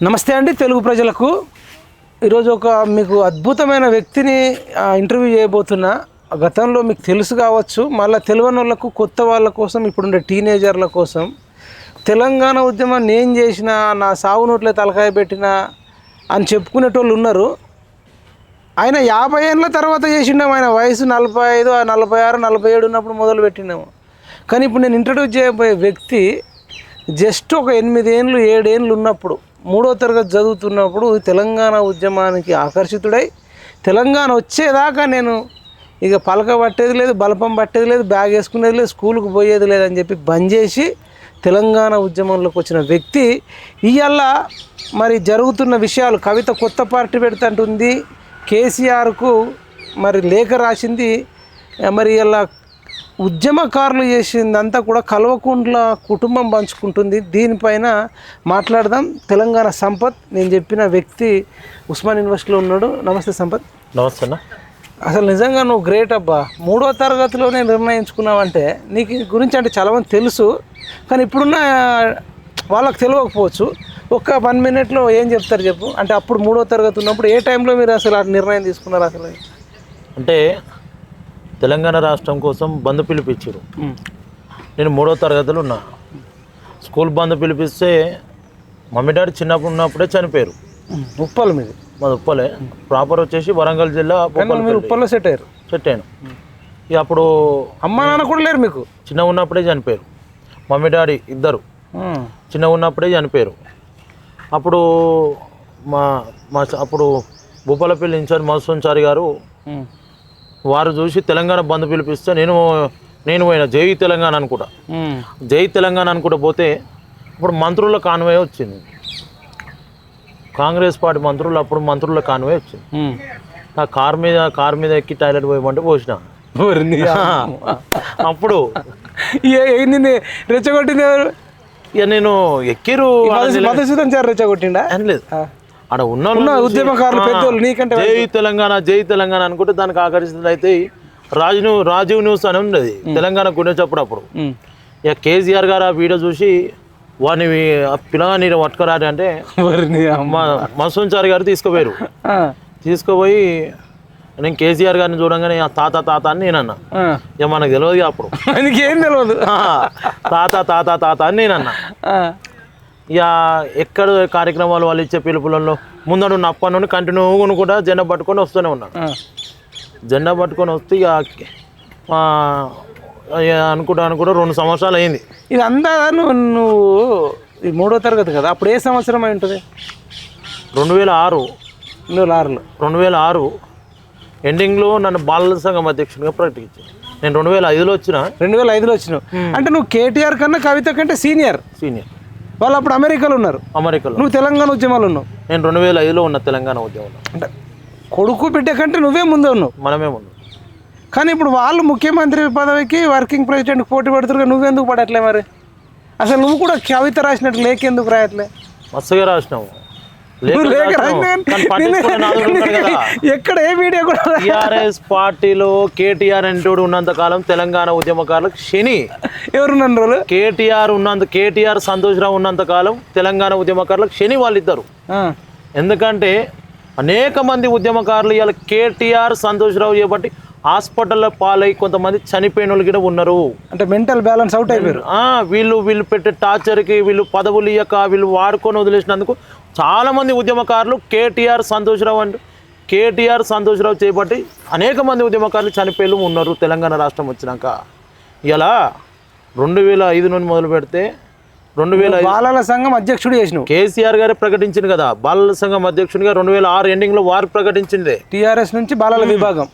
నమస్తే అండి తెలుగు ప్రజలకు. ఈరోజు ఒక మీకు అద్భుతమైన వ్యక్తిని ఇంటర్వ్యూ చేయబోతున్నా. గతంలో మీకు తెలుసు కావచ్చు, మళ్ళీ తెలియని వాళ్ళకు, కొత్త వాళ్ళ కోసం, ఇప్పుడుండే టీనేజర్ల కోసం తెలంగాణ ఉద్యమం నేను చేసిన, నా సాగు నోట్లే తలకాయ పెట్టిన అని చెప్పుకునేటోళ్ళు ఉన్నారు. ఆయన 50 ఏళ్ళ తర్వాత చేసిండాము. ఆయన వయసు 45, 46, 47 ఉన్నప్పుడు మొదలు పెట్టినాము. కానీ ఇప్పుడు నేను ఇంట్రడ్యూస్ చేయబోయే వ్యక్తి జస్ట్ ఒక 8 ఏళ్ళు 7 ఏళ్ళు ఉన్నప్పుడు, 3వ తరగతి చదువుతున్నప్పుడు తెలంగాణ ఉద్యమానికి ఆకర్షితుడై తెలంగాణ వచ్చేదాకా నేను ఇక పలక పట్టేది లేదు, బలపం పట్టేది లేదు, బ్యాగ్ వేసుకునేది లేదు, స్కూల్కి పోయేది లేదని చెప్పి బంద్ చేసి తెలంగాణ ఉద్యమంలోకి వచ్చిన వ్యక్తి ఇవాళ మరి జరుగుతున్న విషయాలు, కవిత కొత్త పార్టీ పెడుతుంటుంది, కేసీఆర్కు మరి లేఖ రాసింది, మరి ఇలా ఉద్యమకారులు చేసిందంతా కూడా కల్వకుంట్ల కుటుంబం పంచుకుంటుంది. దీనిపైన మాట్లాడదాం. తెలంగాణ సంపత్, నేను చెప్పిన వ్యక్తి ఉస్మాన్ యూనివర్సిటీలో ఉన్నాడు. నమస్తే సంపత్. నమస్తే అన్న. అసలు నిజంగా నువ్వు గ్రేట్ అబ్బా. 3వ తరగతిలోనే నిర్ణయించుకున్నావంటే నీకు గురించి అంటే చాలామంది తెలుసు, కానీ ఇప్పుడున్న వాళ్ళకి తెలియకపోవచ్చు. ఒక్క 1 మినిట్లో ఏం చెప్తారు చెప్పు. అంటే అప్పుడు 3వ తరగతి ఉన్నప్పుడు ఏ టైంలో మీరు అసలు ఆ నిర్ణయం తీసుకున్నారు? అసలు అంటే తెలంగాణ రాష్ట్రం కోసం బంద్ పిలిపించారు. నేను 3వ తరగతిలో ఉన్నా. స్కూల్ బంద్ పిలిపిస్తే మమ్మీ డాడీ చిన్నప్పుడు ఉన్నప్పుడే చనిపోయారు. ఉప్పల్ మీద? మాది ఉప్పలే. ప్రాపర్ వచ్చేసి వరంగల్ జిల్లా. ఉప్పల్లో సెట్ అయ్యాను. ఇక అప్పుడు అమ్మ నాన్న కూడా లేరు మీకు? చిన్నగా ఉన్నప్పుడే చనిపోయారు. మమ్మీ డాడీ ఇద్దరు చిన్నగా ఉన్నప్పుడే చనిపోయారు. అప్పుడు అప్పుడు భూపాలపల్లి ఇన్ఛార్జ్ మధుసూదన్ గారు వారు చూసి తెలంగాణ బంద్ పిలిపిస్తే నేను పోయిన జై తెలంగాణ అనుకుంటా. జై తెలంగాణ అనుకుంటా పోతే ఇప్పుడు మంత్రుల కాన్వాయ్ వచ్చింది. కాంగ్రెస్ పార్టీ మంత్రులు, అప్పుడు మంత్రుల కాన్వాయ్ వచ్చింది. ఆ కార్ మీద ఎక్కి టాయిలెట్ పోయమంటే పోసిన. అప్పుడు నిన్ను రెచ్చగొట్టింది ఎవరు? ఇక నేను ఎక్కిరు మధుసూదన్ సార్ రెచ్చగొట్టిండా? లేదు, అక్కడ ఉన్న ఉద్యమకారులు పెద్దోళ్ళు నీకంటే జై తెలంగాణ అనుకుంటే దానికి ఆకర్షితులు అయితే రాజీవ్ న్యూస్ అని ఉండేది తెలంగాణ గురించి. అప్పుడు ఇక కేసీఆర్ గారు ఆ వీడియో చూసి వాడిని పిల్లగా నీరు పట్టుకురాడు అంటే మధుసూదన్ గారు తీసుకుపోయారు. తీసుకుపోయి నేను కేసీఆర్ గారిని చూడంగానే తాత అని నేనన్నా. ఇక మనకు తెలియదు అప్పుడు, ఏం తెలియదు. తాత అని నేనన్నా. ఇక ఎక్కడ కార్యక్రమాలు వాళ్ళు ఇచ్చే పిలుపులలో ముందడు అప్పటి నుండి కంటిన్యూగా కూడా జెండా పట్టుకొని వస్తూనే ఉన్నాడు. జెండా పట్టుకొని వస్తే ఇక అనుకుంటా 2 సంవత్సరాలు అయింది. ఇది అందా నువ్వు 3వ తరగతి కదా, అప్పుడు ఏ సంవత్సరం అయి ఉంటుంది? 2006 ఎండింగ్లో నన్ను బాలల సంఘం అధ్యక్షునిగా ప్రకటించాను. నేను 2005లో వచ్చిన. 2005లో వచ్చినావు అంటే నువ్వు కేటీఆర్ కన్నా కవిత కంటే సీనియర్. వాళ్ళు అప్పుడు అమెరికాలో ఉన్నారు. నువ్వు తెలంగాణ ఉద్యమాలు ఉన్నావు. నేను 2005లో ఉన్నా తెలంగాణ ఉద్యమంలో. అంటే కొడుకు బిడ్డ కంటే నువ్వే ముందే ఉన్నావు. మనమే ముందు. కానీ ఇప్పుడు వాళ్ళు ముఖ్యమంత్రి పదవికి వర్కింగ్ ప్రెసిడెంట్కి పోటీ పడుతున్నారు, నువ్వెందుకు పడట్లే? మరి అసలు నువ్వు కూడా కవిత రాసినట్టు లేఖ ఎందుకు రాయట్లే? మస్తుగా రాసినావు. ఎక్కడ ఏ మీడియా కూడా టీఆర్ఎస్ పార్టీలో కేటీఆర్ అంటూ ఉన్నంత కాలం తెలంగాణ ఉద్యమకారులకు శని. ఎవరున్నారు? కేటీఆర్ సంతోష్రావు ఉన్నంత కాలం తెలంగాణ ఉద్యమకారులకు శని వాళ్ళిద్దరు. ఎందుకంటే అనేక మంది ఉద్యమకారులు ఇవాళ కేటీఆర్ సంతోష్రావు చేపట్టి హాస్పిటల్లో పాలై కొంతమంది చనిపోయిన వాళ్ళు కూడా ఉన్నారు. అంటే మెంటల్ బ్యాలెన్స్ అవుట్ అయిపోయారు. వీళ్ళు పెట్టే టార్చర్కి, వీళ్ళు పదవులు ఇయ్యక వీళ్ళు వాడుకొని వదిలేసినందుకు చాలామంది ఉద్యమకారులు కేటీఆర్ సంతోష్రావు చేపట్టి అనేక మంది ఉద్యమకారులు చనిపోయి ఉన్నారు తెలంగాణ రాష్ట్రం వచ్చినాక. ఇలా 2005 నుండి మొదలు పెడితే 2005 బాలల సంఘం అధ్యక్షుడు చేసిన కేసీఆర్ గారే ప్రకటించింది కదా బాలల సంఘం అధ్యక్షుడిగా. 2006 ఎండింగ్లో వారు ప్రకటించింది. టీఆర్ఎస్ నుంచి బాలల విభాగం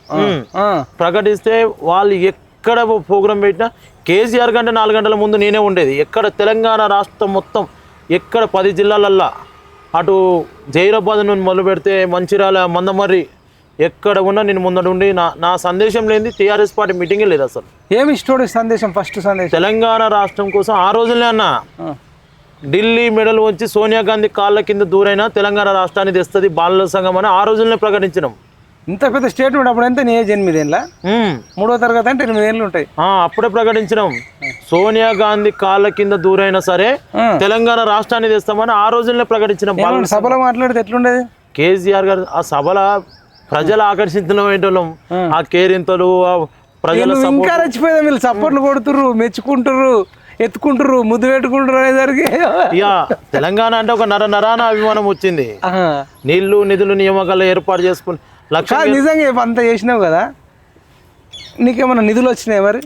ప్రకటిస్తే వాళ్ళు ఎక్కడ ప్రోగ్రాం పెట్టినా కేసీఆర్ కంటే 4 గంటల ముందు నేనే ఉండేది. ఎక్కడ తెలంగాణ రాష్ట్రం మొత్తం ఎక్కడ 10 జిల్లాలల్లా, అటు జైరాబాద్ నుండి మొదలు పెడితే మంచిర్యాల, మందమర్రి, ఎక్కడ ఉన్నా నేను ముందడుండి నా సందేశం లేని టీఆర్ఎస్ పార్టీ మీటింగే లేదు అసలు. ఏమి స్టోరీ సందేశం? ఫస్ట్ సందేశం తెలంగాణ రాష్ట్రం కోసం ఆ రోజులనే అన్న ఢిల్లీ మెడల్ వచ్చి సోనియా గాంధీ కాళ్ళ కింద దూరైనా తెలంగాణ రాష్ట్రాన్ని తెస్తుంది బాలల సంఘం అని ఆ రోజులనే ప్రకటించినాం. ఇంత పెద్ద స్టేట్మెంట్ అప్పుడు ఎంత నీ ఏజ్ 8 ఏళ్ళ 3వ తరగతి అంటే 8 ఏళ్ళు ఉంటాయి. అప్పుడే ప్రకటించినాం. సోనియా గాంధీ కాళ్ళ కింద దూరైనా సరే తెలంగాణ రాష్ట్రాన్ని తెస్తామని ఆ రోజుల్లో ప్రకటించినాం. సభలో మాట్లాడితే ఎట్లుండేది? కేసీఆర్ గారు ఆ సభల ప్రజలు ఆకర్షించడం, ఆ కేరింతలు, ప్రజలు ఇంకా రెచ్చిపోయింది. వీళ్ళు సపోర్ట్లు కొడుతుర్రు, మెచ్చుకుంటుర్రు, ఎత్తుకుంటుర్రు, ముద్దు పెట్టుకుంటారు అనేసరికి ఇక తెలంగాణ అంటే ఒక నరాన అభిమానం వచ్చింది. నీళ్లు నిధులు నియామకాలు ఏర్పాటు చేసుకుని నిజంగా అంత చేసినావు కదా, నీకేమన్నా నిధులు వచ్చినాయి? మరి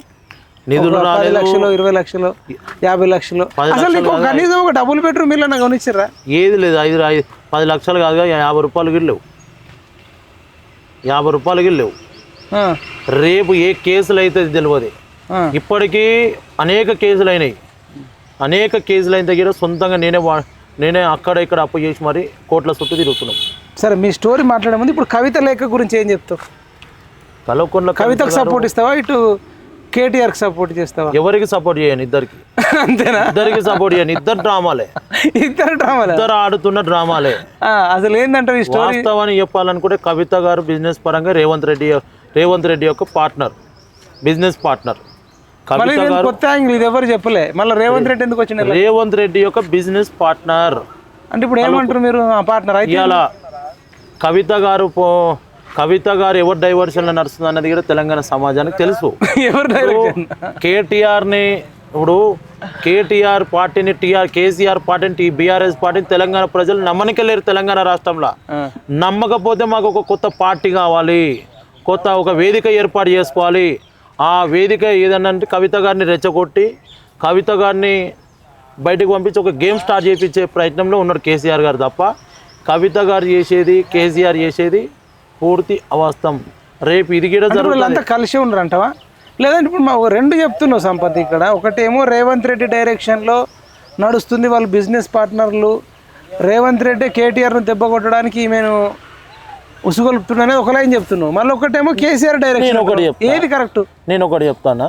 నిధులు 10 లక్షలు, 20 లక్షలు, 50 లక్షలు, అసలు నీకు కనీసం ఒక డబుల్ బెడ్రూమ్ ఇల్లు అన్న కొనిచ్చారా? ఏది లేదు. 10 లక్షలు కాదుగా 50 రూపాయలకి లేవు. 50 రూపాయలకి లేవు. రేపు ఏ కేసులు అయితే తెలియదు. ఇప్పటికీ అనేక కేసులు అయినాయి. అనేక కేసులు అయిన దగ్గర సొంతంగా నేనే అక్కడ ఇక్కడ అప్పు చేసి మరి కోట్ల చుట్టూ తిరుగుతున్నాం. సరే, మీ స్టోరీ మాట్లాడే ముందు ఇప్పుడు కవిత లేఖ గురించి ఏం చెప్తావు? కవితకు సపోర్ట్ ఇస్తావా, ఇటు కేటీఆర్కి సపోర్ట్ చేస్తావా? ఎవరికి సపోర్ట్ చేయను, ఇద్దరికి. అంతేనా? ఇద్దరికి సపోర్ట్ చేయను. ఇద్దరు డ్రామాలే. ఇద్దరు ఆడుతున్న డ్రామాలే. అసలు ఏంటంటే ఈ స్టోరీ వాస్తవాన్ని చెప్పాలనుకుంటే కవిత గారు బిజినెస్ పరంగా రేవంత్ రెడ్డి యొక్క పార్ట్నర్, బిజినెస్ పార్ట్నర్. కవిత గారు కొత్త యాంగిల్ ఇది ఎవరు చెప్పలే. మళ్ళీ రేవంత్ రెడ్డి ఎందుకు వచ్చిన? రేవంత్ రెడ్డి యొక్క బిజినెస్ పార్ట్నర్ అంటే ఇప్పుడు ఏమంటారు మీరు? పార్ట్నర్ అయితే ఇలా కవిత గారు ఎవరు డైవర్షన్ లో నడుస్తుంది అన్నది కూడా తెలంగాణ సమాజానికి తెలుసు. కేటీఆర్ పార్టీని కేసీఆర్ పార్టీని బీఆర్ఎస్ పార్టీని తెలంగాణ ప్రజలు నమ్మనికెళ్ళారు. తెలంగాణ రాష్ట్రంలో నమ్మకపోతే మాకు ఒక కొత్త పార్టీ కావాలి, కొత్త ఒక వేదిక ఏర్పాటు చేసుకోవాలి. ఆ వేదిక ఏదన్నా అంటే కవిత గారిని రెచ్చగొట్టి కవిత గారిని బయటకు పంపించి ఒక గేమ్ స్టార్ట్ చేయించే ప్రయత్నంలో ఉన్నారు కేసీఆర్ గారు తప్ప కవిత గారు చేసేది, కేసీఆర్ చేసేది పూర్తి అవాస్తవం. రేపు ఇది కూడా జరుగుతుంది. కలిసి ఉండరంటవా? లేదంటే ఇప్పుడు మా రెండు చెప్తున్నావు సంపత్. ఇక్కడ ఒకటేమో రేవంత్ రెడ్డి డైరెక్షన్లో నడుస్తుంది, వాళ్ళు బిజినెస్ పార్ట్నర్లు. రేవంత్ రెడ్డి కేటీఆర్ను దెబ్బ కొట్టడానికి ఈమెను ఉసుగొలుపుతున్నా ఒక లైన్ చెప్తున్నావు. మళ్ళీ ఒకటేమో కేసీఆర్ డైరెక్షన్. ఏది కరెక్ట్? నేను ఒకటి చెప్తానా,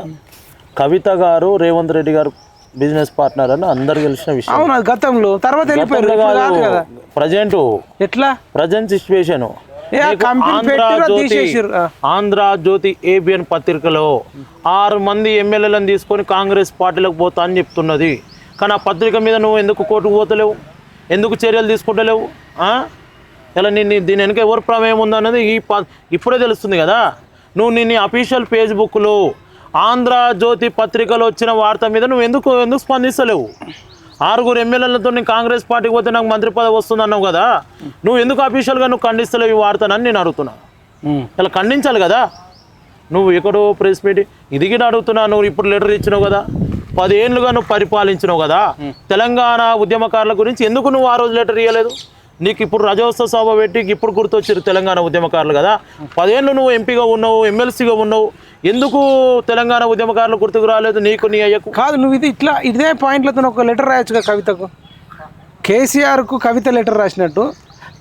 కవిత గారు రేవంత్ రెడ్డి గారు బిజినెస్ పార్ట్నర్ అని అందరు తెలిసిన విషయం. అవును, గతంలో. తర్వాత ప్రజెంట్ ఎట్లా ప్రజెంట్ సిచ్యువేషన్ ఆంధ్రజ్యోతి ఏబిఎన్ పత్రికలో 6 మంది ఎమ్మెల్యేలను తీసుకొని కాంగ్రెస్ పార్టీలకు పోతా అని చెప్తున్నది. కానీ ఆ పత్రిక మీద నువ్వు ఎందుకు కోర్టుకు పోతలేవు? ఎందుకు చర్యలు తీసుకుంటలేవు? ఇలా దీని వెనుక ఎవరు ప్రమేయం ఉందన్నది ఇప్పుడే తెలుస్తుంది కదా. నువ్వు నిన్న అఫీషియల్ ఫేస్బుక్లో ఆంధ్రజ్యోతి పత్రికలో వచ్చిన వార్త మీద నువ్వు ఎందుకు స్పందిస్తలేవు? 6 ఎమ్మెల్యేలతో నేను కాంగ్రెస్ పార్టీకి పోతే నాకు మంత్రి పదవి వస్తుంది అన్నావు కదా, నువ్వు ఎందుకు అఫీషియల్గా నువ్వు ఖండిస్తలేవు ఈ వార్తనని నేను అడుగుతున్నా. ఇలా ఖండించాలి కదా. నువ్వు ఎక్కడో ప్రెస్ మీట్ ఇది కూడా అడుగుతున్నా. నువ్వు ఇప్పుడు లెటర్ ఇచ్చినావు కదా, 10 ఏళ్ళుగా నువ్వు పరిపాలించినావు కదా, తెలంగాణ ఉద్యమకారుల గురించి ఎందుకు నువ్వు ఆ రోజు లెటర్ ఇవ్వలేదు? నీకు ఇప్పుడు రజోత్సవ సభ పెట్టి ఇప్పుడు గుర్తొచ్చారు తెలంగాణ ఉద్యమకారులు కదా. 10 ఏళ్ళు నువ్వు ఎంపీగా ఉన్నావు, ఎమ్మెల్సీగా ఉన్నావు, ఎందుకు తెలంగాణ ఉద్యమకారులు గుర్తుకు రాలేదు నీకు, నీ అయ్యకు? కాదు, నువ్వు ఇదే పాయింట్లతో ఒక లెటర్ రాయొచ్చుగా కవితకు. కేసీఆర్కు కవిత లెటర్ రాసినట్టు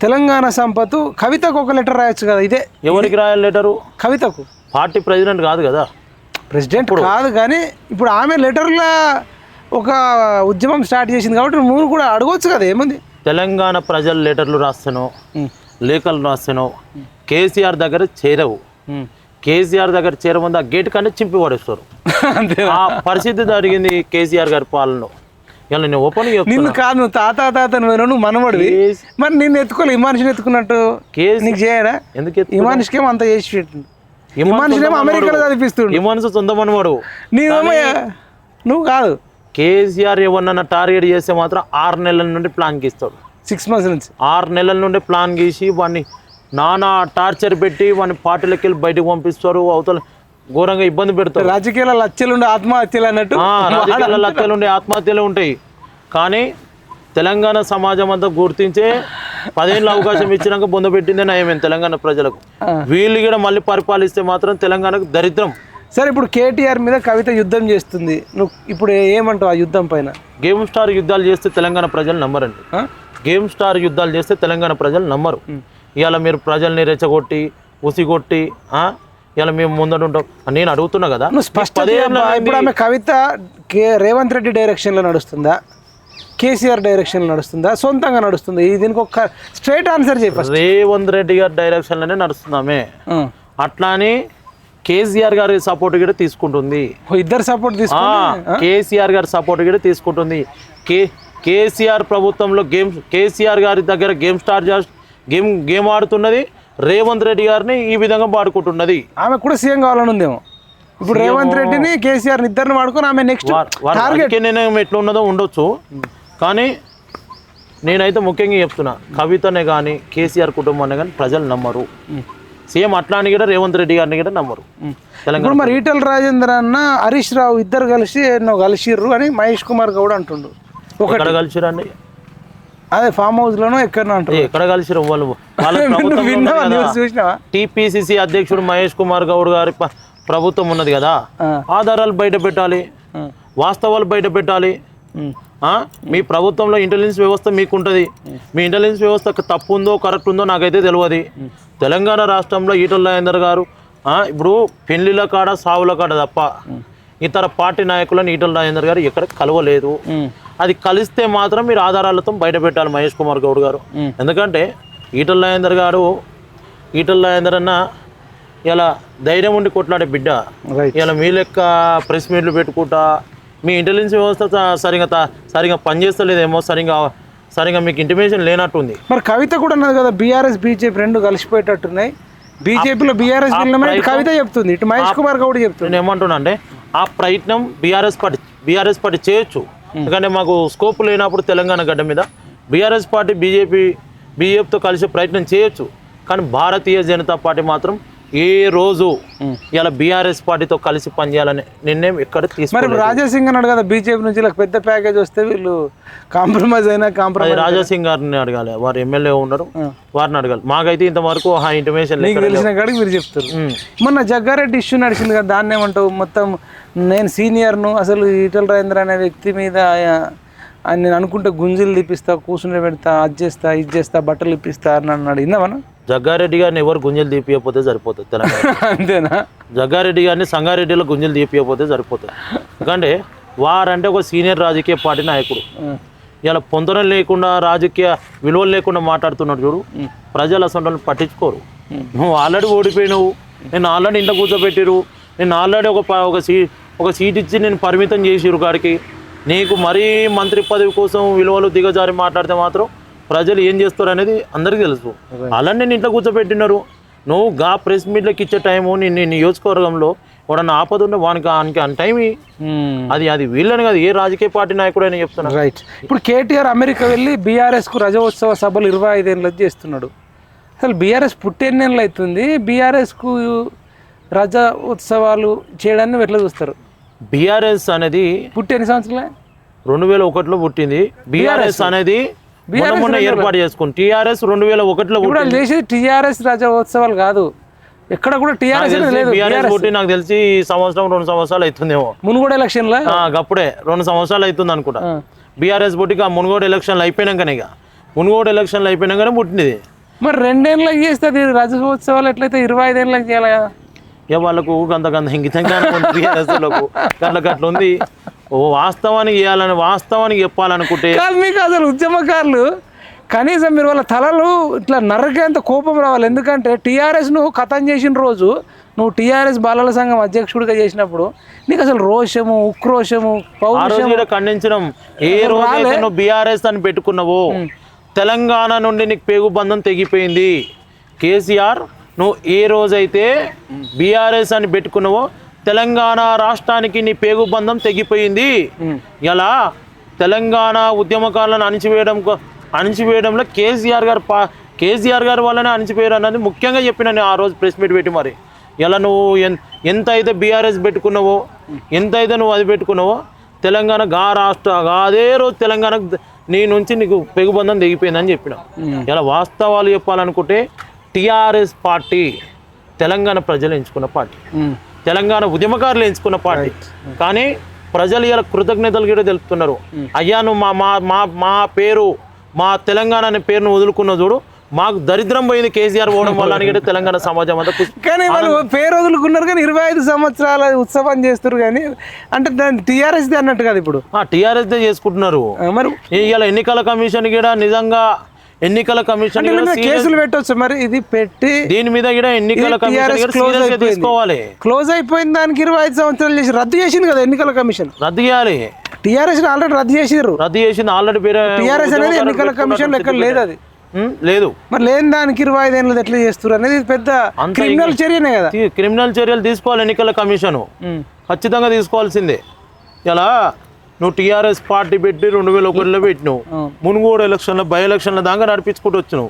తెలంగాణ సంపత్ కవితకు ఒక లెటర్ రాయొచ్చు కదా. ఇదే ఎవరికి రాయాలి లెటరు? కవితకు. పార్టీ ప్రెసిడెంట్ కాదు కదా. ప్రెసిడెంట్ కాదు, కానీ ఇప్పుడు ఆమె లెటర్లో ఒక ఉద్యమం స్టార్ట్ చేసింది కాబట్టి నువ్వు కూడా అడగవచ్చు కదా. ఏముంది? తెలంగాణ ప్రజలు లెటర్లు రాస్తాను, లేఖలు రాస్తాను, కేసీఆర్ దగ్గర చేరవు. కేసీఆర్ దగ్గర చేరముందు ఆ గేట్ కన్నా చింపి పడేస్తారు. ఆ పరిస్థితి జరిగింది కేసీఆర్ గారి పాలనలో. ఇలా నేను ఓపెన్ నిన్ను కాదు, నువ్వు తాత నువ్వు మనవడివి, మరి నిన్ను ఎత్తుకోవాలి. ఈ మనిషిని ఎత్తుకున్నట్టు నీకు చేయడా? ఎందుకు? ఈ మనిషికేమో అంత చేసి పెట్టిండు. ఈ మనిషినేమో అమెరికాలో చదివిస్తుండు. ఈ మనిషి సొంత మనవాడు. నువ్వు కాదు. కేసీఆర్ ఎవరన్నా టార్గెట్ చేస్తే మాత్రం 6 నెలల నుండి ప్లాన్ గీస్తాడు. 6 months నుంచి 6 నెలల నుండి ప్లాన్ గీసి వాడిని నానా టార్చర్ పెట్టి వాడిని పార్టీలకు వెళ్ళి బయటకు పంపిస్తారు. అవతల ఘోరంగా ఇబ్బంది పెడతారు. రాజకీయాల లచ్చలుండే ఆత్మహత్యలు అన్నట్టు. రాజకీయాల లచ్చలుండే ఆత్మహత్యలు ఉంటాయి. కానీ తెలంగాణ సమాజం అంతా గుర్తించే 10 ఏళ్ళ అవకాశం ఇచ్చినాక బొందపెట్టిందే నయమేం తెలంగాణ ప్రజలకు. వీళ్ళు కూడా మళ్ళీ పరిపాలిస్తే మాత్రం తెలంగాణకు దరిద్రం. సరే, ఇప్పుడు కేటీఆర్ మీద కవిత యుద్ధం చేస్తుంది, నువ్వు ఇప్పుడు ఏమంటావు ఆ యుద్ధం పైన? గేమ్ స్టార్ యుద్ధాలు చేస్తే తెలంగాణ ప్రజలు నమ్మరండి. గేమ్ స్టార్ యుద్ధాలు చేస్తే తెలంగాణ ప్రజలు నమ్మరు. ఇవాళ మీరు ప్రజల్ని రెచ్చగొట్టి ఉసిగొట్టి ఇలా మేము ముందడుంటాం నేను అడుగుతున్నా కదా. ఇప్పుడు ఆమె కవిత రేవంత్ రెడ్డి డైరెక్షన్లో నడుస్తుందా? కేసీఆర్ డైరెక్షన్ నడుస్తుందా, సొంతంగా నడుస్తుందా? దీనికి ఒక స్ట్రైట్ ఆన్సర్ చెప్పండి. రేవంత్ రెడ్డి గారి డైరెక్షన్లోనే నడుస్తున్నామే. అట్లా అని కేసీఆర్ గారి సపోర్ట్ కూడా తీసుకుంటుంది. ఇద్దరు సపోర్ట్ తీసుకుంటుంది. కేసీఆర్ గారి సపోర్ట్ కూడా తీసుకుంటుంది. కేసీఆర్ ప్రభుత్వంలో కేసీఆర్ గారి దగ్గర గేమ్ స్టార్ట్ గేమ్ ఆడుతున్నది. రేవంత్ రెడ్డి గారిని ఈ విధంగా వాడుకుంటున్నది. ఆమె కూడా సీఎం కావాలని ఉందేమో. ఇప్పుడు రేవంత్ రెడ్డిని కేసీఆర్ ఇద్దరిని వాడుకొని ఆమె నెక్స్ట్ టార్గెట్ నేను ఎట్లా ఉన్నదో ఉండొచ్చు, కానీ నేనైతే ముఖ్యంగా చెప్తున్నా, కవితనే కానీ కేసీఆర్ కుటుంబాన్ని కానీ ప్రజలు నమ్మరు. సీఎం అట్లా అని కూడా రేవంత్ రెడ్డి గారిని కూడా నమ్మరు. ఇప్పుడు మరి ఈటెల రాజేందర్ అన్న హరీష్ రావు ఇద్దరు కలిసి ఎన్నో కలిసిర్రు అని మహేష్ కుమార్ గౌడ్ అంటుండు. ఎక్కడ కలిసిరండి? అదే ఫామ్ హౌస్ లోనో ఎక్కడ అంటారు. ఎక్కడ కలిసిరు వాళ్ళు? టీపీసీసీ అధ్యక్షుడు మహేష్ కుమార్ గౌడ్ గారి ప్రభుత్వం ఉన్నది కదా, ఆధారాలు బయట పెట్టాలి, వాస్తవాలు బయట పెట్టాలి. మీ ప్రభుత్వంలో ఇంటెలిజెన్స్ వ్యవస్థ మీకుంటుంది. మీ ఇంటెలిజెన్స్ వ్యవస్థ తప్పు ఉందో కరెక్ట్ ఉందో నాకైతే తెలియదు. తెలంగాణ రాష్ట్రంలో ఈటెల రాజేందర్ గారు ఇప్పుడు పెళ్లిల కాడ సావుల కాడ తప్ప ఇతర పార్టీ నాయకులను ఈటెల రాజేందర్ గారు ఎక్కడ కలవలేదు. అది కలిస్తే మాత్రం మీరు ఆధారాలతో బయట పెట్టాలి మహేష్ కుమార్ గౌడ్ గారు. ఎందుకంటే ఈటెల రాజేందర్ అన్న ఇలా ధైర్యం ఉండి కొట్లాడే బిడ్డ. ఇలా మీ లెక్క ప్రెస్ మీట్లు పెట్టుకుంటా మీ ఇంటెలిజెన్స్ వ్యవస్థ సరిగా పనిచేస్తలేదేమో, సరిగా మీకు ఇంటిమేషన్ లేనట్టుంది. మరి కవిత కూడా ఉన్నది కదా, బీఆర్ఎస్ బీజేపీ రెండు కలిసిపోయేటట్టున్నాయి. బీజేపీలో బీఆర్ఎస్ కవిత చెప్తుంది, ఇటు మహేష్ కుమార్ గౌడ్ చెప్తుంది. నేను ఏమంటున్నా అంటే ఆ ప్రయత్నం బీఆర్ఎస్ పార్టీ చేయొచ్చు. ఎందుకంటే మాకు స్కోప్ లేనప్పుడు తెలంగాణ గడ్డ మీద బీఆర్ఎస్ పార్టీ బీజేపీతో కలిసి ప్రయత్నం చేయొచ్చు. కానీ భారతీయ జనతా పార్టీ మాత్రం ఏ రోజు ఇలా బీఆర్ఎస్ పార్టీతో కలిసి పనిచేయాలని నిర్ణయం ఎక్కడ తీసుకున్నారు. మరి రాజాసింగ్ అన్నాడు కదా, బీజేపీ నుంచి ఇలా పెద్ద ప్యాకేజ్ వస్తే వీళ్ళు కాంప్రమైజ్ రాజాసింగ్ గారిని అడగాలి, వారు ఎమ్మెల్యే ఉన్నారు, వారిని అడగాలి. మాకైతే ఇంతవరకు ఆ ఇంటిమేషన్ తెలిసిన కాడికి మీరు చెప్తారు. మొన్న జగ్గారెడ్డి ఇష్యూ నడిచింది కదా, దాన్ని ఏమంటావు? మొత్తం నేను సీనియర్ను, అసలు ఈటెల రాజేందర్ అనే వ్యక్తి మీద నేను అనుకుంటే గుంజులు తీపిస్తా, కూర్చుని పెడతా, అది చేస్తా, ఇది చేస్తా, బట్టలు ఇప్పిస్తా అని అన్నాడు. విన్నావా? జగ్గారెడ్డి గారిని ఎవరు గుంజలు తీపియకపోతే సరిపోతుంది తెలంగాణ. అంతేనా? జగ్గారెడ్డి గారిని సంగారెడ్డిలో గుంజలు తీపియకపోతే సరిపోతుంది. ఎందుకంటే వారంటే ఒక సీనియర్ రాజకీయ పార్టీ నాయకుడు. ఇలా పొందన లేకుండా రాజకీయ విలువలు లేకుండా మాట్లాడుతున్నాడు చూడు. ప్రజలు అసలు పట్టించుకోరు. నువ్వు ఆల్రెడీ ఓడిపోయినావు, నేను ఆల్రెడీ ఇంట్లో కూర్చోబెట్టిరు, నేను ఆల్రెడీ ఒక సీట్ ఇచ్చి నేను పరిమితం చేసిరు కాడికి. నీకు మరీ మంత్రి పదవి కోసం విలువలు దిగజారి మాట్లాడితే మాత్రం ప్రజలు ఏం చేస్తారు అనేది అందరికీ తెలుసు. అలానే నేను ఇంట్లో కూర్చోబెట్టినారు. నువ్వు గా ప్రెస్ మీట్లకి ఇచ్చే టైము నీ నియోజకవర్గంలో ఎవడన్నా ఆపద ఉంటే వానికి అని టైం అది వీళ్ళని కాదు, ఏ రాజకీయ పార్టీ నాయకుడు అని చెప్తున్నా. రైట్. ఇప్పుడు కేటీఆర్ అమెరికా వెళ్ళి బీఆర్ఎస్కు రజోత్సవ సభలు 25 ఏళ్ళు చేస్తున్నాడు. అసలు బీఆర్ఎస్ పుట్టెన్నేళ్ళు అవుతుంది, బీఆర్ఎస్కు రజ ఉత్సవాలు చేయడాన్ని ఎట్లా చూస్తారు? బీఆర్ఎస్ అనేది పుట్టి ఎన్ని సంవత్సరాలే? 2001లో పుట్టింది. బీఆర్ఎస్ అనేది మొన్న ఏర్పాటు చేసుకుంది. టీఆర్ఎస్ 2001లో చేసేది టీఆర్ఎస్ రజోత్సవాలు కాదు, ఎక్కడ కూడా టీఆర్ఎస్ పుట్టి నాకు తెలిసి సంవత్సరం 2 సంవత్సరాలు అవుతుందేమో. మునుగోడు ఎలక్షన్లో అప్పుడే 2 సంవత్సరాలు అవుతుంది అనుకుంటా. బీఆర్ఎస్ పుట్టి మునుగోడు ఎలక్షన్లు అయిపోయినాకనే, మునుగోడు ఎలక్షన్లు అయిపోయినాకనే పుట్టింది. మరి 2 ఏళ్ళకి చేస్తుంది రజోత్సవాలు, ఎట్లయితే 25 ఏళ్ళకి చేయాలి కదా. ఇక వాళ్ళకు గంత ఇంగితంగా బీఆర్ఎస్లకు అట్లా ఉంది. వాస్తవానికి చేయాలని, వాస్తవానికి చెప్పాలనుకుంటే మీకు అసలు ఉద్యమకారులు కనీసం మీరు వాళ్ళ తలలు ఇట్లా నరకేంత కోపం రావాలి. ఎందుకంటే టీఆర్ఎస్ను ఖతం చేసిన రోజు నువ్వు టీఆర్ఎస్ బాలల సంఘం అధ్యక్షుడిగా చేసినప్పుడు నీకు అసలు రోషము, ఉక్రోషము, పౌరుషము ఖండించడం. ఏ రోజైతే నువ్వు బీఆర్ఎస్ అని పెట్టుకున్నావో తెలంగాణ నుండి నీకు పేగు బంధం తెగిపోయింది. కేసీఆర్, నువ్వు ఏ రోజైతే బీఆర్ఎస్ అని పెట్టుకున్నావో తెలంగాణ రాష్ట్రానికి నీ పేగు బంధం తెగిపోయింది. ఇలా తెలంగాణ ఉద్యమకారులను అణిచివేయడంలో కేసీఆర్ గారు వాళ్ళని అణిచిపోయారు అన్నది ముఖ్యంగా చెప్పిన నేను ఆ రోజు ప్రెస్ మీట్ పెట్టి. మరి ఇలా నువ్వు ఎంత అయితే బీఆర్ఎస్ పెట్టుకున్నావో, ఎంత అయితే నువ్వు అది పెట్టుకున్నావో, తెలంగాణ అదే రోజు తెలంగాణ నీ నుంచి నీకు పెగుబంధం తెగిపోయిందని చెప్పిన. ఇలా వాస్తవాలు చెప్పాలనుకుంటే టీఆర్ఎస్ పార్టీ తెలంగాణ ప్రజలు ఎంచుకున్న పార్టీ, తెలంగాణ ఉద్యమకారులు ఎంచుకున్న పార్టీ. కానీ ప్రజలు ఇలా కృతజ్ఞతలు కూడా తెలుపుతున్నారు. అయ్యా నువ్వు మా పేరు, మా తెలంగాణ అనే పేరును వదులుకున్న చూడు, మాకు దరిద్రం పోయింది కేసీఆర్ పోవడం వల్ల అని తెలంగాణ సమాజం అంతా కానీ వాళ్ళు పేరు వదులుకున్నారు కానీ 25 సంవత్సరాల ఉత్సవం చేస్తారు కానీ అంటే దాని టీఆర్ఎస్ అన్నట్టు కదా ఇప్పుడు టీఆర్ఎస్ చేసుకుంటున్నారు. మరి ఇలా ఎన్నికల కమిషన్ కూడా నిజంగా ఎన్నికల కమిషన్ కేసులు పెట్టవచ్చు మరి ఇది పెట్టి దీని మీద కూడా ఎన్నికల కమిషన్ తీసుకోవాలి. క్లోజ్ అయిపోయిన దానికి 25 సంవత్సరాలు చేసి రద్దు చేసింది కదా ఎన్నికల కమిషన్. రద్దు చేయాలి. టీఆర్ఎస్ ఆల్రెడీ రద్దు చేసింది ఆల్రెడీ. టీఆర్ఎస్ అనేది ఎన్నికల కమిషన్ లెక్క లేదు, అది లేదు. మరి లేని దానికి 25 ఏళ్ళు ఎట్లా చేస్తారు అనేది పెద్ద క్రిమినల్ చర్యనే కదా. క్రిమినల్ చర్యలు తీసుకోవాలి ఎన్నికల కమిషన్, ఖచ్చితంగా తీసుకోవాల్సిందే. ఇలా నువ్వు టీఆర్ఎస్ పార్టీ పెట్టి 2001లో పెట్టినావు, మునుగోడు ఎలక్షన్లో బై ఎలక్షన్ల దాకా నడిపించుకుంటూ వచ్చినావు,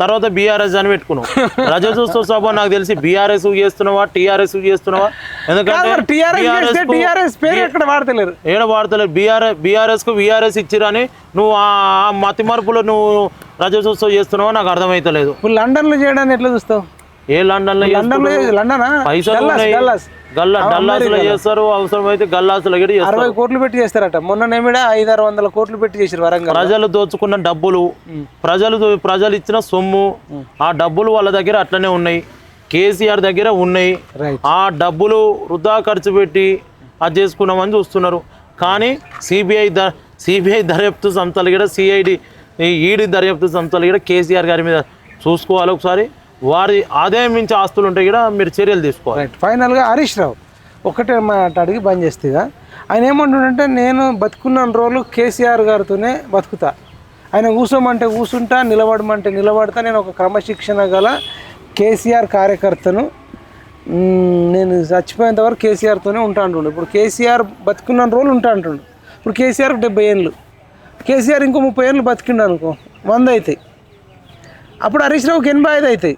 తర్వాత బీఆర్ఎస్ అని పెట్టుకున్నావు. రజతోత్సవ సభ నాకు తెలిసి బీఆర్ఎస్ చేస్తున్నావా టీఆర్ఎస్ చేస్తున్నావా? ఎందుకంటే ఏడ వాడతలేరు. బీఆర్ఎస్ కు వీఆర్ఎస్ ఇచ్చిరని నువ్వు ఆ మతి మార్పులో నువ్వు రజతోత్సవం చేస్తున్నావా నాకు అర్థమైతలేదు. లండన్ లో చేయడానికి ఎట్లా చూస్తావు? ఏ లండన్ లో పైసలు గల్లాసులో చేస్తారు, అవసరమైతే గల్లాసులో 60 కోట్లు పెట్టి చేస్తారట. మొన్న 500-600 కోట్లు పెట్టి చేసారు వరంగల్. ప్రజలు దోచుకున్న డబ్బులు, ప్రజలు ఇచ్చిన సొమ్ము, ఆ డబ్బులు వాళ్ళ దగ్గర అట్లనే ఉన్నాయి, కేసీఆర్ దగ్గర ఉన్నాయి. ఆ డబ్బులు వృధా ఖర్చు పెట్టి అది చేసుకున్నామని చూస్తున్నారు. కానీ సిబిఐ దర్యాప్తు సంస్థలు కూడా ఈడీ దర్యాప్తు సంస్థలు కూడా కేసీఆర్ గారి మీద చూసుకోవాలి ఒకసారి. వారి ఆదాయం మించి ఆస్తులు ఉంటే కూడా మీరు చర్యలు తీసుకోవాలి. ఫైనల్గా హరీష్ రావు ఒకటే మాట అడిగి బంద్ చేస్తేగా ఆయన ఏమంటుండంటే నేను బతుకున్న రోజులు కేసీఆర్ గారితోనే బతుకుతా, ఆయన కూర్చోమంటే కూర్చుంటా, నిలబడమంటే నిలబడతా, నేను ఒక క్రమశిక్షణ గల కేసీఆర్ కార్యకర్తను, నేను చచ్చిపోయేంత వరకు కేసీఆర్తోనే ఉంటా అంటుండు. ఇప్పుడు కేసీఆర్ బతుకున్న రోజులు ఉంటా అంటుండు. ఇప్పుడు కేసీఆర్కి 70 ఏళ్ళు, కేసీఆర్ ఇంకో 30 ఏళ్ళు బతికిండు అనుకో, 100 అవుతాయి. అప్పుడు హరీష్ రావుకి 85 అవుతాయి.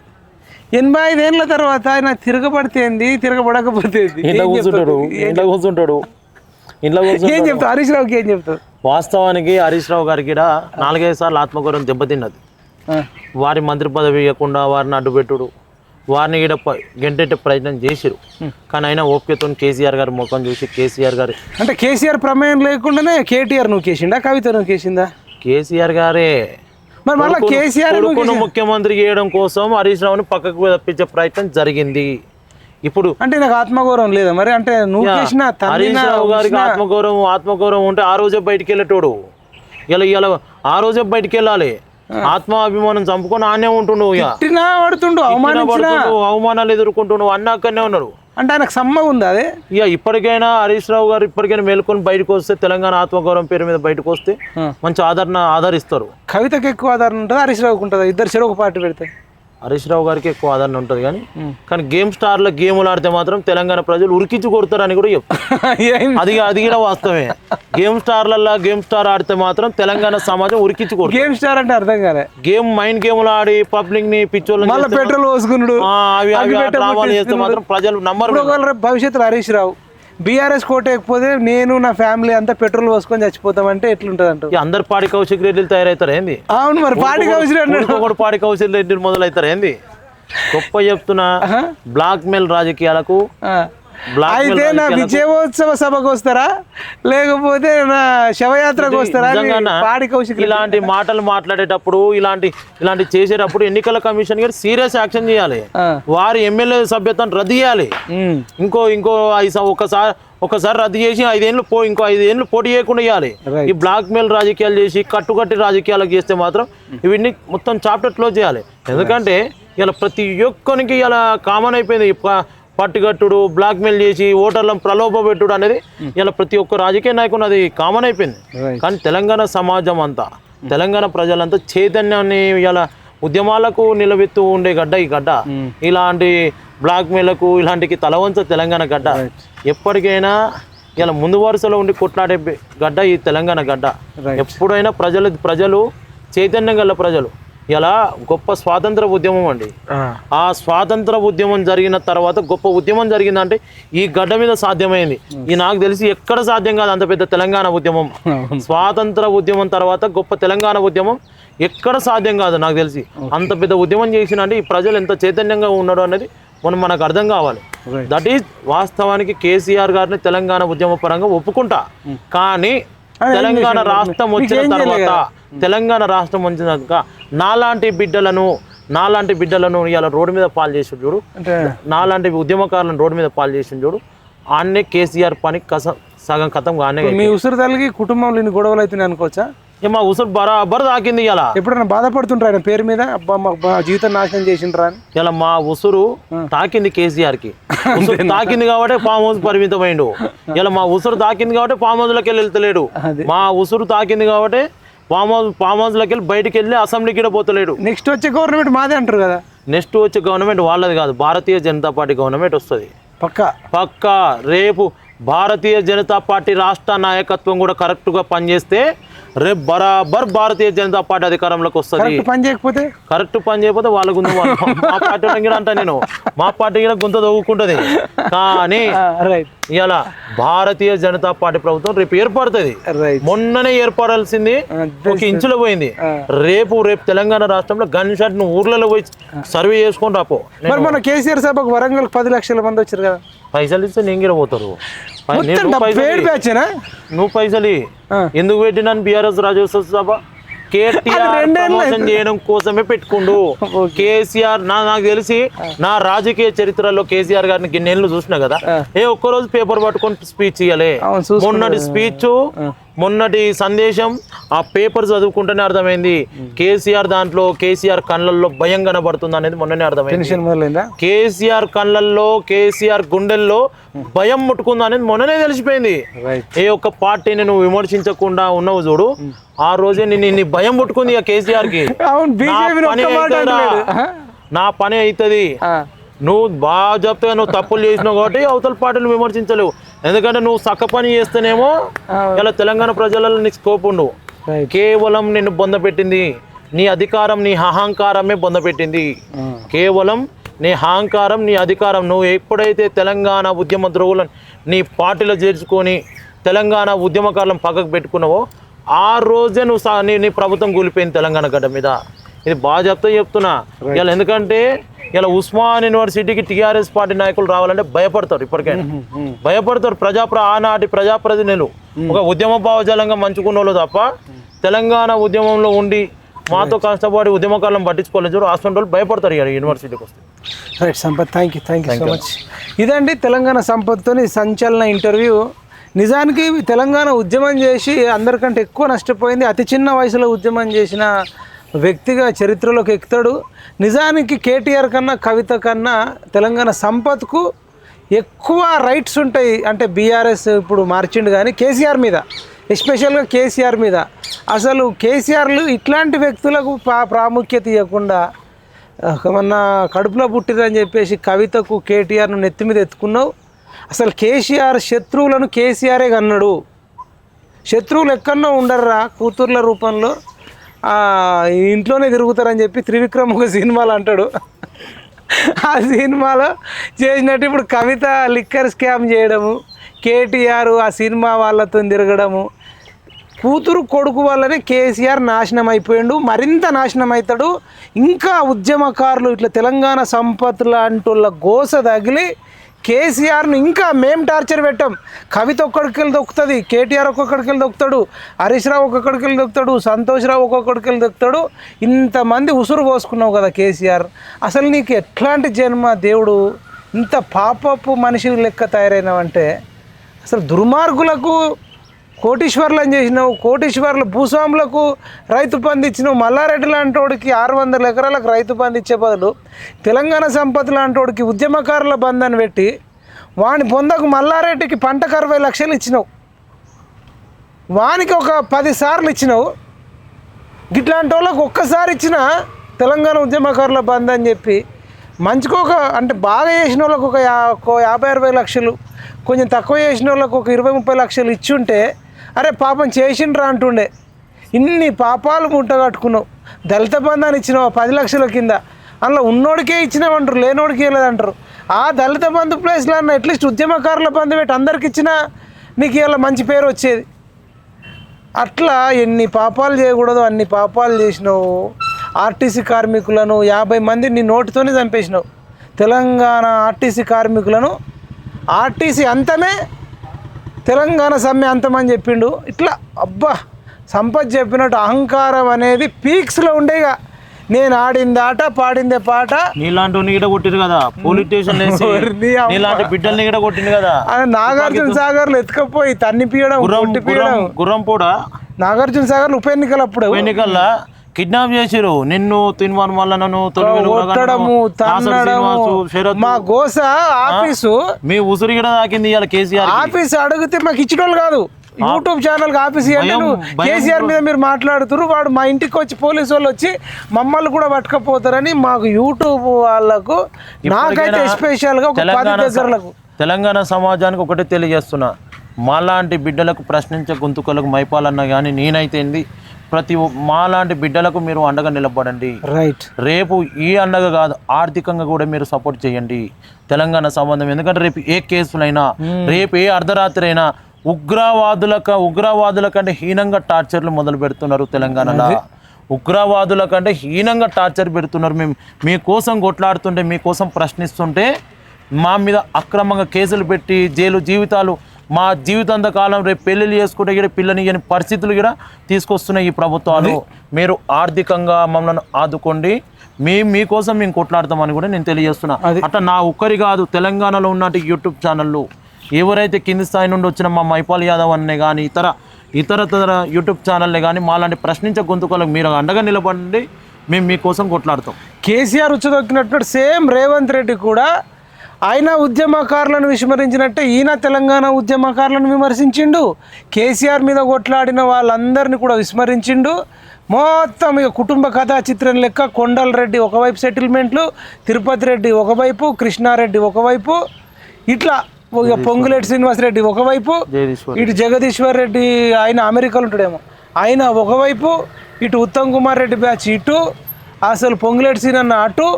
85 ఏళ్ళ తర్వాత ఆయన తిరగబడితే తిరగబడకపోతే ఏం చెప్తావు? హరీష్ రావుకి ఏం చెప్తావు? వాస్తవానికి హరీష్ రావు గారికి 4-5 సార్లు ఆత్మగౌరవం దెబ్బతిన్నది. వారి మంత్రి పదవి ఇవ్వకుండా వారిని అడ్డుపెట్టుడు, వారిని ఈడ గెంటెట్టే ప్రయత్నం చేసిరు. కానీ అయినా ఓపికతో కేసీఆర్ గారి ముఖం చూసి కేసీఆర్ గారి అంటే కేసీఆర్ ప్రమేయం లేకుండానే కేటీఆర్ నూకేసిండా, కవిత నూకేసిందా? కేసీఆర్ గారే కేసీఆర్ ముఖ్యమంత్రి చేయడం కోసం హరీష్ రావుని పక్కకు తప్పించే ప్రయత్నం జరిగింది. ఇప్పుడు అంటే నాకు ఆత్మగౌరవం లేదా మరి? అంటే హరీష్ రావు గారికి ఆత్మగౌరవం ఉంటే ఆ రోజే బయటికి వెళ్ళేటోడు. ఇలా ఆ రోజే బయటికి వెళ్ళాలి. ఆత్మాభిమానం చంపుకొని ఆనే ఉంటుండు, అవమానాలు ఎదుర్కొంటుండు, అన్న అక్కడనే ఉన్నారు. అంటే ఆయనకు సమ్మగా ఉంది అదే. ఇప్పటికైనా హరీష్ రావు గారు ఇప్పటికైనా మేల్కొని బయటకు వస్తే, తెలంగాణ ఆత్మగౌరవం పేరు మీద బయటకు వస్తే మంచి ఆదరిస్తారు. కవితకి ఎక్కువ ఆదరణ ఉంటుంది, హరీష్ రావుకి ఉంటుంది. ఇద్దరు చెరొక పార్టీ పెడితే హరీష్ రావు గారికి ఎక్కువ ఆదరణ ఉంటుంది. కానీ గేమ్ స్టార్లో గేములు ఆడితే మాత్రం తెలంగాణ ప్రజలు ఉరికించి కొడతారని కూడా చెప్తారు. అది కూడా వాస్తవమే. గేమ్ స్టార్ ఆడితే మాత్రం తెలంగాణ సమాజం ఉరికించి కొడతారు. గేమ్ స్టార్ అంటే అర్థం కాలే. మైండ్ గేములు ఆడి పబ్లిక్ ని పిచ్చోళ్ళు పెట్రోల్ పోసుకున్నాడు డ్రామాలు చేస్తే మాత్రం ప్రజలు నమ్మరు. భవిష్యత్తులో హరీష్ రావు బీఆర్ఎస్ కోటేకపోతే నేను నా ఫ్యామిలీ అంతా పెట్రోల్ పోసుకొని చచ్చిపోతామంటే ఎట్లుంటది అంట? అందరు పాడి కౌశిక్ రెడ్డిలు తయారవుతారు ఏంది? అవును మరి పాడి కౌశిక్ రెడ్డి మొదలవుతారు ఏంది? గొప్ప చెప్తున్నా. బ్లాక్ మెయిల్ రాజకీయాలకు అయితే నా విజయోత్సవ సభకు వస్తారా లేకపోతే నా శవయాత్రకు వస్తారా? పాడి కౌశిక్ ఇలాంటి మాటలు మాట్లాడేటప్పుడు ఇలాంటి చేసేటప్పుడు ఎన్నికల కమిషన్ గారు సీరియస్ యాక్షన్ చేయాలి. వారి ఎమ్మెల్యే సభ్యత్వం రద్దు చేయాలి. ఇంకో ఒకసారి రద్దు చేసి 5 ఏళ్ళు ఇంకో 5 ఏళ్ళు పోటీ చేయకుండా ఇవ్వాలి. ఈ బ్లాక్ మెయిల్ రాజకీయాలు చేసి కట్టుకట్టి రాజకీయాలకు చేస్తే మాత్రం ఇవన్నీ మొత్తం చాప్టర్ క్లోజ్ చేయాలి. ఎందుకంటే ఇలా ప్రతి ఒక్కరికి ఇలా కామన్ అయిపోయింది. పట్టుకట్టుడు, బ్లాక్మెయిల్ చేసి ఓటర్లను ప్రలోభ పెట్టుడు అనేది ఇలా ప్రతి ఒక్క రాజకీయ నాయకుడు అది కామన్ అయిపోయింది. కానీ తెలంగాణ సమాజం అంతా, తెలంగాణ ప్రజలంతా చైతన్యాన్ని ఇలా ఉద్యమాలకు నిలబెత్తు ఉండే గడ్డ ఈ గడ్డ. ఇలాంటి బ్లాక్మెయిల్కు ఇలాంటికి తలవంచ తెలంగాణ గడ్డ. ఎప్పటికైనా ఇలా ముందు వరుసలో ఉండి కొట్లాడే గడ్డ ఈ తెలంగాణ గడ్డ. ఎప్పుడైనా ప్రజలు చైతన్యం గల ప్రజలు. ఇలా గొప్ప స్వాతంత్ర ఉద్యమం అండి. ఆ స్వాతంత్ర ఉద్యమం జరిగిన తర్వాత గొప్ప ఉద్యమం జరిగిందంటే ఈ గడ్డ మీద సాధ్యమైంది. నాకు తెలిసి ఎక్కడ సాధ్యం కాదు అంత పెద్ద తెలంగాణ ఉద్యమం. స్వాతంత్ర ఉద్యమం తర్వాత గొప్ప తెలంగాణ ఉద్యమం ఎక్కడ సాధ్యం కాదు నాకు తెలిసి. అంత పెద్ద ఉద్యమం చేసిన అంటే ఈ ప్రజలు ఎంత చైతన్యంగా ఉన్నాడు అనేది మనకు అర్థం కావాలి. దట్ ఈజ్ వాస్తవానికి కేసీఆర్ గారిని తెలంగాణ ఉద్యమ పరంగా ఒప్పుకుంటా. కానీ తెలంగాణ రాష్ట్రం వచ్చిన తర్వాత తెలంగాణ రాష్ట్రం వచ్చినాక నాలాంటి బిడ్డలను ఇలా రోడ్డు మీద పాలు చేసి చూడు, అంటే నాలాంటి ఉద్యమకారులను రోడ్డు మీద పాలు చేసి చూడు, ఆన్నే కేసీఆర్ పని సగం కథం కానీ. మీ ఉసురు తల్లికి కుటుంబంలో ఇన్ని గొడవలు అవుతున్నాయి అనుకోవచ్చా? మా ఉసురు బరాబర్ తాకింది. ఇలా ఎప్పుడైనా బాధపడుతుంటారు ఆయన పేరు మీద, అబ్బా మాకు జీవితం నాశనం చేసిండ్రా అని? ఇలా మా ఉసురు తాకింది కేసీఆర్కి, ఉసురు తాకింది కాబట్టి ఫామ్ హౌస్ పరిమితమైండు. ఇలా మా ఉసురు తాకింది కాబట్టి ఫామ్ హౌస్లోకి వెళ్తలేడు. మా ఉసురు తాకింది కాబట్టి ఫామ్ హౌస్లోకి వెళ్ళి బయటికి వెళ్ళి అసెంబ్లీకి కూడా పోతలేడు. నెక్స్ట్ వచ్చే గవర్నమెంట్ మాదే అంటారు కదా? నెక్స్ట్ వచ్చే గవర్నమెంట్ వాళ్ళది కాదు, భారతీయ జనతా పార్టీ గవర్నమెంట్ వస్తుంది పక్కా. రేపు భారతీయ జనతా పార్టీ రాష్ట్ర నాయకత్వం కూడా కరెక్ట్గా పనిచేస్తే రేపు బరాబర్ భారతీయ జనతా పార్టీ అధికారంలోకి వస్తుంది. కరెక్ట్ పని చేయకపోతే వాళ్ళ గుంత మా పార్టీ అంటా నేను, మా పార్టీ కూడా గుంత తవ్వుకుంటుంది. కానీ ఇలా భారతీయ జనతా పార్టీ ప్రభుత్వం రేపు ఏర్పడుతుంది. మొన్ననే ఏర్పడాల్సింది ఒక ఇంచులో పోయింది. రేపు తెలంగాణ రాష్ట్రంలో గన్ షాట్ ఊర్లలో పోయి సర్వే చేసుకొని రాపో. మన కేసీఆర్ సభకు వరంగల్ 10 లక్షల మంది వచ్చారు కదా, పైసలు ఇస్తే నేను పోతారు. నువ్వు పైసలు ఎందుకు పెట్టినాను? బీఆర్ఎస్ రాజ్యోత్సవ సభ కేటీఆర్ ప్రమోషన్ చేయడం కోసమే పెట్టుకుండు. కేసీఆర్ నాకు తెలిసి నా రాజకీయ చరిత్రలో కేసీఆర్ గారిని గిన్నెళ్ళు చూసినా కదా, ఒక్కరోజు పేపర్ పట్టుకొని స్పీచ్ ఇయ్యలే. మొన్నటి స్పీచ్, మొన్నటి సందేశం ఆ పేపర్ చదువుకుంటేనే అర్థమైంది. కేసీఆర్ దాంట్లో కేసీఆర్ కళ్ళల్లో భయం కనబడుతుంది అనేది మొన్ననే అర్థమైంది. కేసీఆర్ కళ్ళల్లో, కేసీఆర్ గుండెల్లో భయం ముట్టుకుందా అనేది మొన్ననే తెలిసిపోయింది. ఏ ఒక్క పార్టీని నువ్వు విమర్శించకుండా ఉన్నావు చూడు, ఆ రోజే నీ భయం పుట్టుకుంది కేసీఆర్ కి. నా పని అవుతుంది, నువ్వు బాగా చెప్తే నువ్వు తప్పులు చేసినావు కాబట్టి అవతల పార్టీలు విమర్శించలేవు. ఎందుకంటే నువ్వు చక్క పని చేస్తేనేమో ఇలా తెలంగాణ ప్రజలలో నీకు స్కోప్ ఉండవు. కేవలం నిన్ను బొందపెట్టింది నీ అధికారం, నీ అహంకారమే బొందపెట్టింది. కేవలం నీ అహంకారం, నీ అధికారం. నువ్వు ఎప్పుడైతే తెలంగాణ ఉద్యమ ద్రోవులను నీ పార్టీలో చేర్చుకొని తెలంగాణ ఉద్యమకారులను పక్కకు పెట్టుకున్నావో ఆ రోజే నువ్వు నీ ప్రభుత్వం కూలిపోయింది తెలంగాణ గడ్డ మీద. ఇది బాగా చెప్తున్నా ఇలా. ఎందుకంటే ఇలా ఉస్మాన్ యూనివర్సిటీకి టీఆర్ఎస్ పార్టీ నాయకులు రావాలంటే భయపడతారు. ఇప్పటికైనా భయపడతారు. ఆనాటి ప్రజాప్రతినిధులు ఒక ఉద్యమ భావజాలంగా మంచుకున్న వాళ్ళు తప్ప తెలంగాణ ఉద్యమంలో ఉండి మాతో కష్టపడి ఉద్యమకాలను పట్టించుకోలేదు. హాస్పిటల్ భయపడతారు యూనివర్సిటీకి వస్తే. Right Sampath, thank you so much. ఇదండి తెలంగాణ సంపత్తో సంచలన ఇంటర్వ్యూ. నిజానికి తెలంగాణ ఉద్యమం చేసి అందరికంటే ఎక్కువ నష్టపోయింది. అతి చిన్న వయసులో ఉద్యమం చేసిన వ్యక్తిగా చరిత్రలోకి ఎక్కుతాడు. నిజానికి కేటీఆర్ కన్నా, కవిత కన్నా తెలంగాణ సంపత్కు ఎక్కువ రైట్స్ ఉంటాయి. అంటే బీఆర్ఎస్ ఇప్పుడు మార్చిండు కానీ కేసీఆర్ మీద, ఎస్పెషల్గా కేసీఆర్ మీద. అసలు కేసీఆర్లు ఇట్లాంటి వ్యక్తులకు ప్రాముఖ్యత ఇవ్వకుండా మొన్న కడుపులో పుట్టిరని చెప్పేసి కవితకు కేటీఆర్ను నెత్తి మీద ఎత్తుకున్నావు. అసలు కేసీఆర్ శత్రువులను కేసీఆరే కన్నాడు. శత్రువులు ఎక్కడో ఉండర్రా, కూతుర్ల రూపంలో ఇంట్లోనే తిరుగుతారని చెప్పి త్రివిక్రమ్ ఒక సినిమాలో అంటాడు. ఆ సినిమాలో చేసినట్టు ఇప్పుడు కవిత లిక్కర్ స్కామ్ చేయడము, కేటీఆర్ ఆ సినిమా వాళ్ళతో తిరగడము, కూతురు కొడుకు వల్లనే కేసీఆర్ నాశనం అయిపోయాడు. మరింత నాశనం అవుతాడు. ఇంకా ఉద్యమకారులు ఇట్లా తెలంగాణ సంపత్ లాంటి వాళ్ళ గోస తగిలి కేసీఆర్ను ఇంకా మేము టార్చర్ పెట్టాం. కవిత ఒక్కొక్కడికెళ్ళి దొక్కుతుంది, కేటీఆర్ ఒక్కొక్కడికెళ్ళి దొక్కుతాడు, హరీష్ రావు ఒక్కొక్కడికెళ్ళి దొక్కుతాడు, సంతోష్ రావు ఒక్కొక్కడికెళ్ళి దొక్కుతాడు. ఇంతమంది ఉసురు పోసుకున్నావు కదా కేసీఆర్. అసలు నీకు ఎట్లాంటి జన్మ దేవుడు, ఇంత పాపపు మనిషి లెక్క తయారైనావంటే. అసలు దుర్మార్గులకు కోటీశ్వర్లను చేసినావు, కోటీశ్వర్ల భూస్వాములకు రైతు బంధు ఇచ్చినావు. మల్లారెడ్డి లాంటి వాడికి 600 ఎకరాలకు రైతు బంధు ఇచ్చే బదులు తెలంగాణ సంపద లాంటి వాడికి ఉద్యమకారుల బంధాన్ని పెట్టి వాని పొందకు మల్లారెడ్డికి పంటకు 60 లక్షలు ఇచ్చినావు, వానికి ఒక 10 సార్లు ఇచ్చినావు. ఇట్లాంటి వాళ్ళకు ఒక్కసారి ఇచ్చిన తెలంగాణ ఉద్యమకారుల బంధు అని చెప్పి మంచికొక అంటే బాగా చేసిన వాళ్ళకు ఒక 50-60 లక్షలు, కొంచెం తక్కువ చేసిన వాళ్ళకు ఒక 20-30 లక్షలు ఇచ్చుంటే అరే పాపం చేసిండ్రా అంటుండే. ఇన్ని పాపాలు ముట్ట కట్టుకున్నావు. దళిత బంధాన్ని ఇచ్చినావు 10 లక్షల కింద, అందులో ఉన్నోడికే ఇచ్చినామంటారు, లేనోడికి ఇవ్వలేదంటారు. ఆ దళిత బంధు ప్లేస్లో అన్న అట్లీస్ట్ ఉద్యమకారుల బంధు పెట్టి అందరికి ఇచ్చినా నీకు ఇలా మంచి పేరు వచ్చేది. అట్లా ఎన్ని పాపాలు చేయకూడదు అన్ని పాపాలు చేసినావు. ఆర్టీసీ కార్మికులను 50 మంది నీ నోటితోనే చంపేసినావు. తెలంగాణ ఆర్టీసీ కార్మికులను ఆర్టీసీ అంతమే తెలంగాణ సమ్మె అంతమని చెప్పిండు. ఇట్లా అబ్బా సంపత్ చెప్పినట్టు అహంకారం అనేది పీక్స్లో ఉండేగా. నేను ఆడింది ఆట, పాడిందే పాట. నీలాంటి నీడ కొట్టిరు కదా పోలీస్ స్టేషన్ నీలాంటి బిడ్డల్ని నీడ కొట్టింది కదా. నాగార్జున సాగర్లు ఎత్తుకపోయి తన్నిపియడం, గుర్రం కూడా నాగార్జున సాగర్లు ఉప ఎన్నికలు అప్పుడు ఎన్నికల్లో కిడ్నాప్ చేసిరు నిన్ను, తిన్వన్ వల్ల నన్ను కొట్టడము, తన్నడము. మా గోస ఆఫీసు మీ ఉసురు కూడా తాకింది ఇవాళ కేసీఆర్ ఆఫీస్ అడిగితే మాకు ఇచ్చిన వాళ్ళు కాదు. యూట్యూబ్ ఛానల్ ఆఫీస్ కేసీఆర్ మీద మీరు మాట్లాడుతున్నారు, వాడు మా ఇంటికి వచ్చి పోలీసు వాళ్ళు వచ్చి మమ్మల్ని కూడా పట్టుకపోతారని మాకు యూట్యూబ్ వాళ్ళకు, నాకైతే ఎస్పెషల్ గా తెలంగాణ సమాజానికి ఒకటే తెలియజేస్తున్నా, మాలాంటి బిడ్డలకు ప్రశ్నించే గొంతుకలకు మైపాలన్నా కానీ నేనైతే మాలాంటి బిడ్డలకు మీరు అండగా నిలబడండి. రైట్. రేపు ఈ అండగా కాదు, ఆర్థికంగా కూడా మీరు సపోర్ట్ చేయండి తెలంగాణ సంబంధం. ఎందుకంటే రేపు ఏ కేసులైనా, రేపు ఏ అర్ధరాత్రి అయినా ఉగ్రవాదుల కంటే హీనంగా టార్చర్లు మొదలు పెడుతున్నారు తెలంగాణలో. ఉగ్రవాదుల కంటే హీనంగా టార్చర్ పెడుతున్నారు. మేము మీకోసం కొట్లాడుతుంటే, మీకోసం ప్రశ్నిస్తుంటే మా మీద అక్రమంగా కేసులు పెట్టి జైలు జీవితాలు, మా జీవితాంతకాలం రేపు పెళ్ళిళ్ళు చేసుకుంటే కూడా పిల్లని ఇవ్వని పరిస్థితులు కూడా తీసుకొస్తున్నాయి ఈ ప్రభుత్వాలు. మీరు ఆర్థికంగా మమ్మల్ని ఆదుకోండి, మీకోసం మేము కొట్లాడతామని కూడా నేను తెలియజేస్తున్నా. అట్లా నా ఒక్కరి కాదు, తెలంగాణలో ఉన్నట్టు యూట్యూబ్ ఛానళ్ళు ఎవరైతే కింది స్థాయి నుండి వచ్చిన మా మైపాల్ యాదవ్ అనే కానీ ఇతర యూట్యూబ్ ఛానల్ని కానీ మాలాంటి ప్రశ్నించే గొంతుకలకు మీరు అండగా నిలబడండి, మేము మీకోసం కొట్లాడతాం. కేసీఆర్ ఉచ్చదొక్కినట్టు సేమ్ రేవంత్ రెడ్డి కూడా ఆయన ఉద్యమకారులను విస్మరించినట్టే ఈయన తెలంగాణ ఉద్యమకారులను విమర్శించిండు. కేసీఆర్ మీద కొట్లాడిన వాళ్ళందరినీ కూడా విస్మరించిండు. మొత్తం ఇక కుటుంబ కథా చిత్రం లెక్క కొండల్ రెడ్డి ఒకవైపు సెటిల్మెంట్లు, తిరుపతి రెడ్డి ఒకవైపు, కృష్ణారెడ్డి ఒకవైపు, ఇట్లా ఇక పొంగులేటి శ్రీనివాసరెడ్డి ఒకవైపు, ఇటు జగదీశ్వర్ రెడ్డి ఆయన అమెరికాలో ఉంటాడేమో ఆయన ఒకవైపు, ఇటు ఉత్తమ్ కుమార్ రెడ్డి బ్యాచ్ ఇటు, అసలు పొంగులేటి సీనన్న అటు,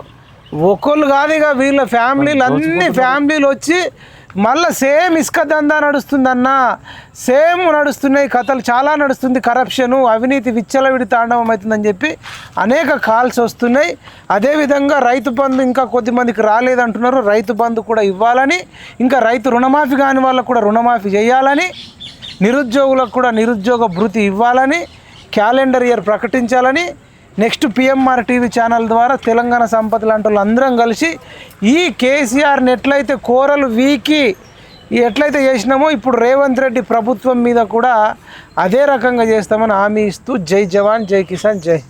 ఒకళ్ళు కాదు ఇక వీళ్ళ ఫ్యామిలీలు అన్ని ఫ్యామిలీలు వచ్చి మళ్ళీ సేమ్ ఇసుక దందా నడుస్తుందన్న, సేమ్ నడుస్తున్నాయి కథలు, చాలా నడుస్తుంది. కరప్షను, అవినీతి విచ్చలవిడి తాండవం అవుతుందని చెప్పి అనేక కాల్స్ వస్తున్నాయి. అదేవిధంగా రైతు బంధు ఇంకా కొద్దిమందికి రాలేదంటున్నారు, రైతు బంధు కూడా ఇవ్వాలని, ఇంకా రైతు రుణమాఫీ కాని వాళ్ళకు కూడా రుణమాఫీ చేయాలని, నిరుద్యోగులకు కూడా నిరుద్యోగ భృతి ఇవ్వాలని, క్యాలెండర్ ఇయర్ ప్రకటించాలని, నెక్స్ట్ పిఎంఆర్ టీవీ ఛానల్ ద్వారా తెలంగాణ సంపద లాంటి వాళ్ళు అందరం కలిసి ఈ కేసీఆర్ని ఎట్లయితే కోరలు వీకి ఎట్లయితే చేసినామో ఇప్పుడు రేవంత్ రెడ్డి ప్రభుత్వం మీద కూడా అదే రకంగా చేస్తామని హామీ ఇస్తూ జై జవాన్ జై కిసాన్ జై.